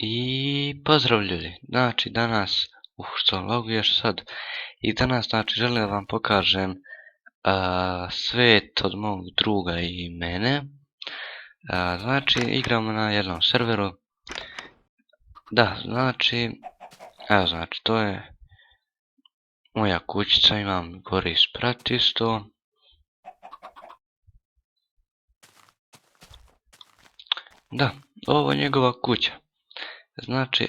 I pozdrav ljudi, znači danas, što loguješ sad, i danas znači želim da vam pokažem svet od mog druga i mene. Znači igramo na jednom serveru, da znači, evo znači to je moja kućica, imam gore isprat isto. Da, ovo je njegova kuća. Znači,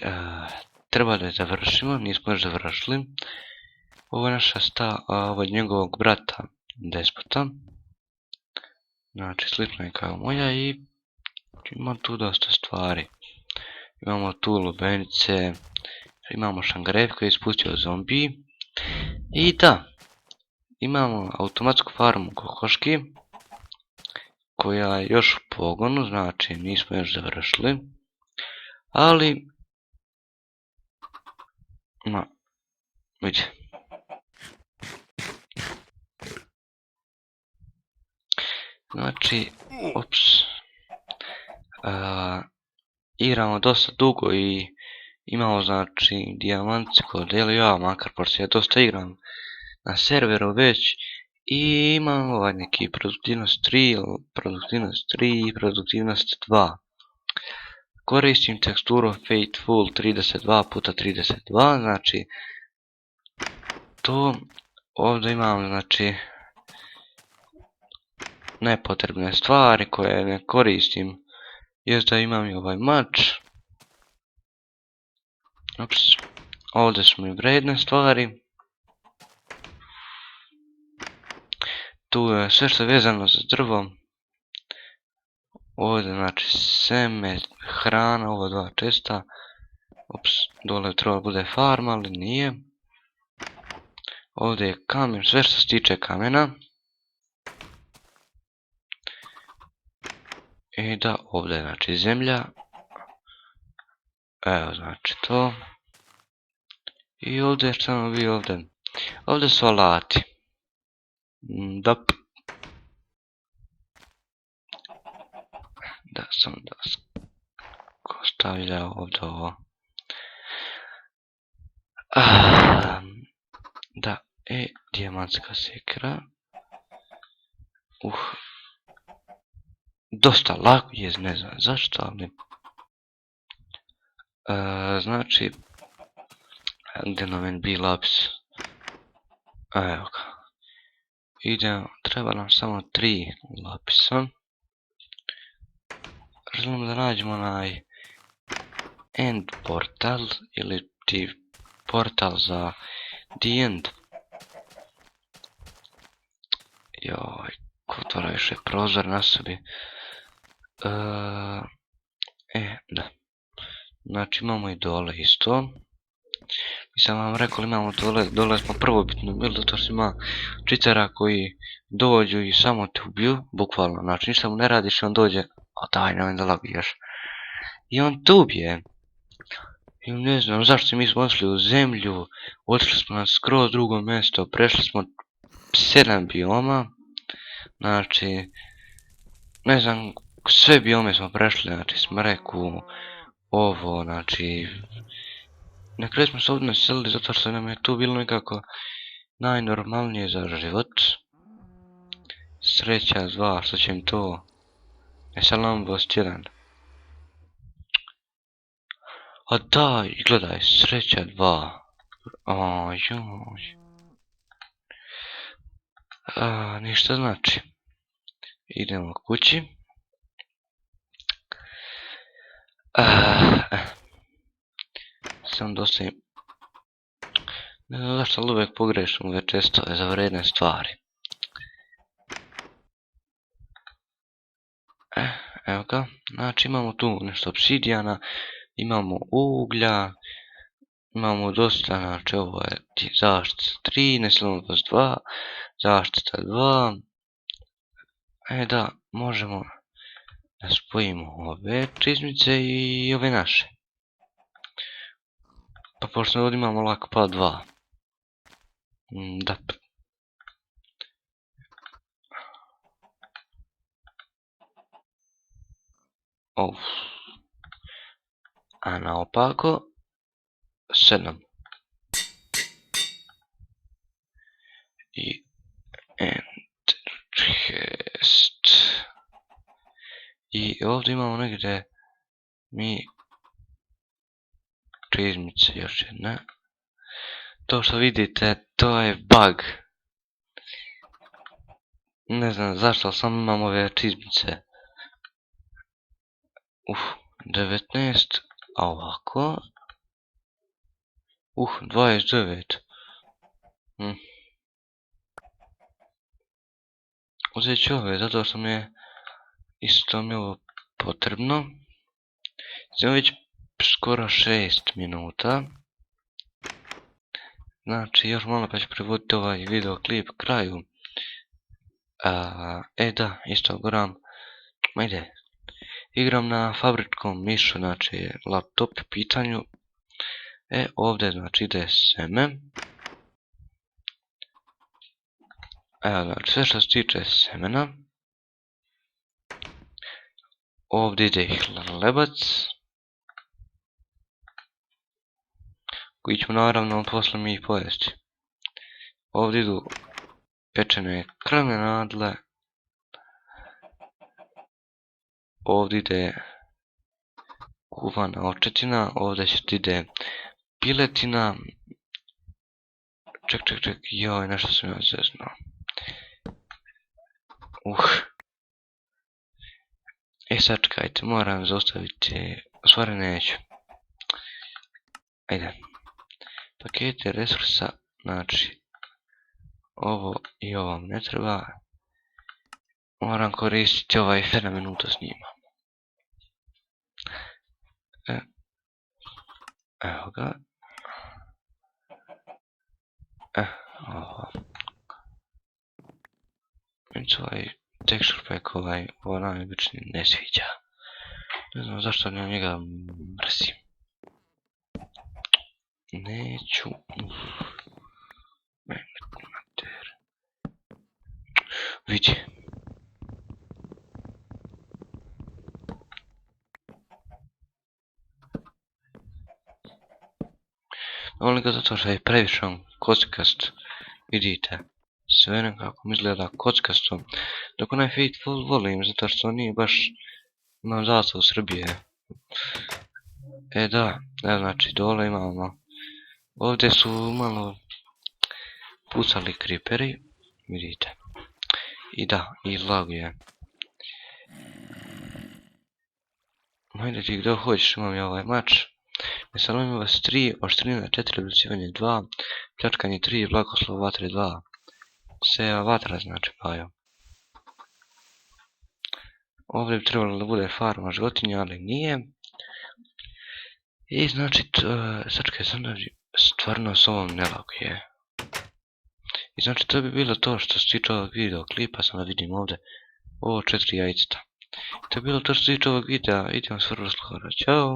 treba da je završimo, nismo još završili. Ovo je naša ovo je njegovog brata, Despota. Znači, slično je kao moja i ima tu dosta stvari. Imamo tu lubenice, imamo Šangrev koji je ispustio zombiji. I da, imamo automatsku farmu kokoški, koja je još u pogonu, znači nismo još završili. Ali, vidi. Znači, igramo dosta dugo i imamo znači dijamantsko delo, ja makar pošto ja dosta igram na serveru već i imam ovaj neki produktivnost 3, produktivnost 2. Koristim teksturu Fateful 32x32, znači to ovdje imam znači nepotrebne stvari koje ne koristim. Jest da imam i ovaj mač. Ovdje su mi vredne stvari. Tu je sve što je vezano za drvo. Ovdje znači seme, hrana, ovo dva česta. Dole treba bude farma, ali nije. Ovdje je kamen, sve što se tiče kamena. I da, ovdje je znači zemlja. Evo znači to. I ovdje što nam bi ovdje. Ovdje su alati. Da. Da sam stavlja ovdje ovo. Da, dijamantska sekira. Dosta lako je, ne znam zašto, ali znači gdje nam bi lapis. Evo ga. Idemo, treba nam samo 3 lapisa. Želim da nađemo onaj end portal ili ti portal za the end. Joj, ko otvara više prozor na sebi. Da. Znači imamo i dole isto. I sam vam rekao imamo dole smo prvobitno bili zato što ima čitera koji dođu i samo te ubiju, bukvalno, znači ništa mu ne radiš i on dođe, a daj nemoj da lagijaš. I on te ubije. I ne znam zašto mi smo otišli u zemlju, otišli smo na skroz drugo mjesto, prešli smo 7 bioma, znači, ne znam, sve biome smo prešli, znači smreku, ovo, znači, na kraju smo se ovdje naselili zato što nam je tu bilo nekako najnormalnije za život. Sreća 2, što će im to, Salambos 1. A daj, gledaj, sreća 2. Ništa znači. Idemo kući. Sam dosta im... Ne znam zašto, ali uvijek pogrešim ove čestove za vredne stvari. Evo ga, znači imamo tu nešto obsidijana, imamo uglja, imamo dosta, znači ovo je zaštita 3, nesilnost 2, zaštita 2. Da, možemo da spojimo ove čizmice i ove naše. Pa pošto ovdje imamo lako pa 2. Da. a naopako 7. I enter chest. I ovdje imamo negdje mi čizmice još jedna. To što vidite, to je bug. Ne znam zašto, samo imam ove čizmice. 19, a ovako. 29. Uzet ću ove, zato što mi je isto mi ovo potrebno. Znači već skoro 6 minuta. Znači još malo pa ću privoditi ovaj video klip kraju. Da, isto goram. Ma ide. Igram na fabričkom mišu, znači laptop u pitanju. Ovdje znači ide seme. Evo znači sve što se tiče semena. Ovdje ide hlebac. Koji ćemo naravno posle mi pojesti. Ovdje idu pečene krvne nadle. Ovdje ide kuvana očetina, ovdje će ti ide piletina. Ček, joj, nešto sam ja zeznao. Sad čekajte, moram zaustaviti, u stvari neću. Ajde. Pakete resursa, znači, ovo i ovo ne treba. Moram koristiti ovaj 7 minuta snima. Evo ga. Ovo. Meni se ovaj texture pack ovo najobičnije ne sviđa. Ne znam zašto na njega mrzim. Neću. Vidi. Volim ga zato što je previše kockast. Vidite. Sve nekako mi izgleda kockasto. Dok onaj Fateful volim zato što nije baš imam zastavu Srbije. Da, znači dole imamo. Ovdje su malo pucali creeperi. Vidite. I da, i laguje. Hajde ti gdje hoćeš, imam ja ovaj mač. Mesalomim vas 3, oštrina 4, odlučivanje 2, pljačkanje 3, blagoslov vatre 2. Seva vatra znači pajo. Ovdje bi trebalo da bude farma životinja, ali nije. I znači, sačekaj sam da stvarno s ovom ne laguje. I znači to bi bilo to što se tiče ovog video klipa, sam da vidim ovdje. Ovo 4 jajceta. To je bilo to što se tiče ovog videa, idemo s vrlo skoro, ćao!